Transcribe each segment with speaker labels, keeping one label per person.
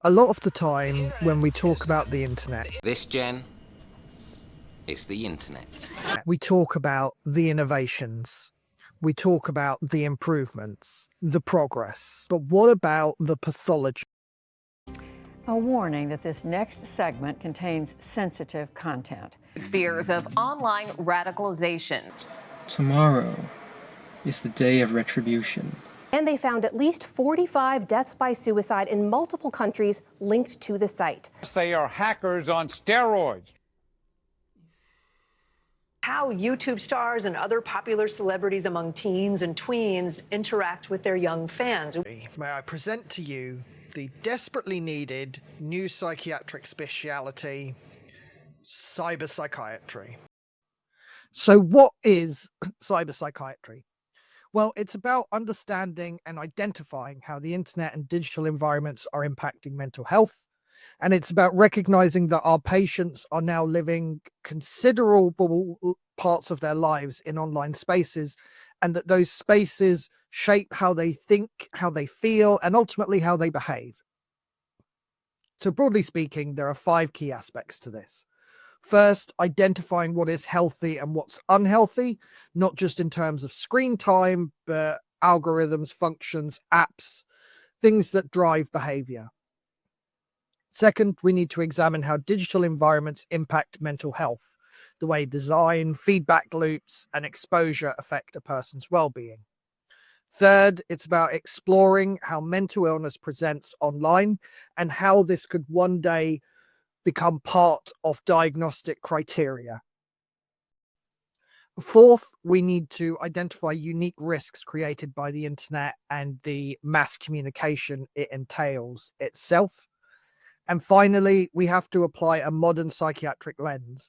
Speaker 1: A lot of the time when we talk about the internet,
Speaker 2: This, Jen, is the internet.
Speaker 1: we talk about the innovations, we talk about the improvements, the progress. But what about the pathology?
Speaker 3: A warning that this next segment contains sensitive content.
Speaker 4: Fears of online radicalization.
Speaker 5: Tomorrow is the day of retribution.
Speaker 6: And they found at least 45 deaths by suicide in multiple countries linked to the site.
Speaker 7: They are hackers on steroids.
Speaker 8: How YouTube stars and other popular celebrities among teens and tweens interact with their young fans.
Speaker 1: May I present to you the desperately needed new psychiatric speciality, cyberpsychiatry. So what is cyberpsychiatry? Well, it's about understanding and identifying how the internet and digital environments are impacting mental health. And it's about recognizing that our patients are now living considerable parts of their lives in online spaces, and that those spaces shape how they think, how they feel, and ultimately how they behave. So broadly speaking, there are 5 key aspects to this. First, identifying what is healthy and what's unhealthy, not just in terms of screen time, but algorithms, functions, apps, things that drive behavior. Second, we need to examine how digital environments impact mental health, the way design, feedback loops, and exposure affect a person's well-being. Third, it's about exploring how mental illness presents online and how this could one day become part of diagnostic criteria. Fourth, we need to identify unique risks created by the internet and the mass communication it entails itself. And finally, we have to apply a modern psychiatric lens,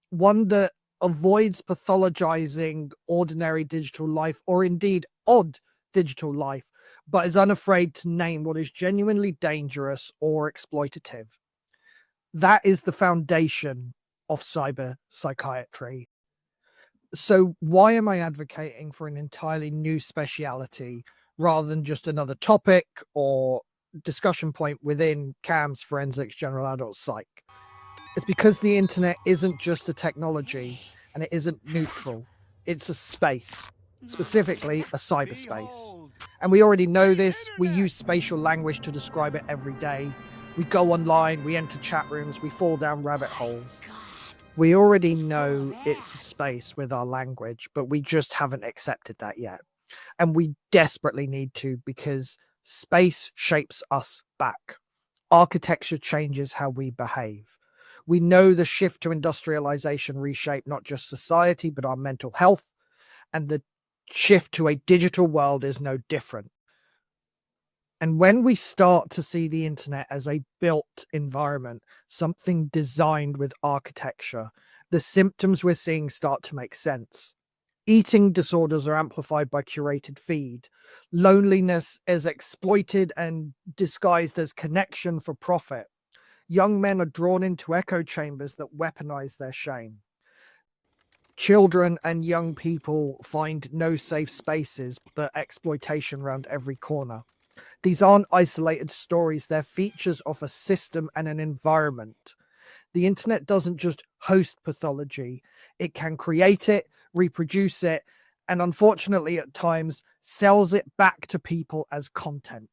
Speaker 1: one that avoids pathologizing ordinary digital life, or indeed odd digital life, but is unafraid to name what is genuinely dangerous or exploitative. That is the foundation of cyberpsychiatry. So why am I advocating for an entirely new speciality rather than just another topic or discussion point within CAM's Forensics General Adult Psych? It's because the internet isn't just a technology and it isn't neutral. It's a space, specifically a cyberspace. And we already know this. We use spatial language to describe it every day. We go online, we enter chat rooms, we fall down rabbit holes. We already know it's a space with our language, but we just haven't accepted that yet. And we desperately need to, because space shapes us back. Architecture changes how we behave. We know the shift to industrialization reshaped not just society, but our mental health. And the shift to a digital world is no different. And when we start to see the internet as a built environment, something designed with architecture, the symptoms we're seeing start to make sense. Eating disorders are amplified by curated feed. Loneliness is exploited and disguised as connection for profit. Young men are drawn into echo chambers that weaponize their shame. Children and young people find no safe spaces, but exploitation around every corner. These aren't isolated stories, they're features of a system and an environment. The internet doesn't just host pathology, it can create it, reproduce it, and unfortunately at times sells it back to people as content.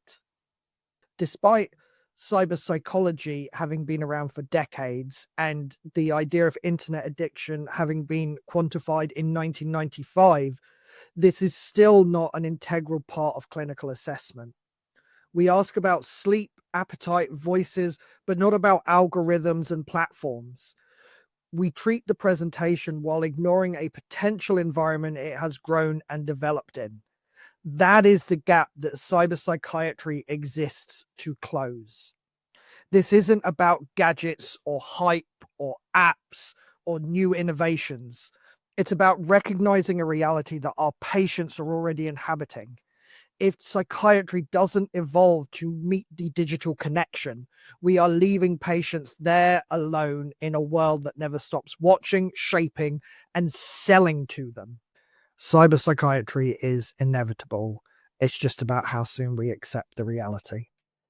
Speaker 1: Despite cyberpsychology having been around for decades and the idea of internet addiction having been quantified in 1995, this is still not an integral part of clinical assessment. We ask about sleep, appetite, voices, but not about algorithms and platforms. We treat the presentation while ignoring a potential environment it has grown and developed in. That is the gap that cyberpsychiatry exists to close. This isn't about gadgets or hype or apps or new innovations. It's about recognizing a reality that our patients are already inhabiting. If psychiatry doesn't evolve to meet the digital connection, we are leaving patients there alone in a world that never stops watching, shaping, and selling to them. Cyberpsychiatry is inevitable. It's just about how soon we accept the reality.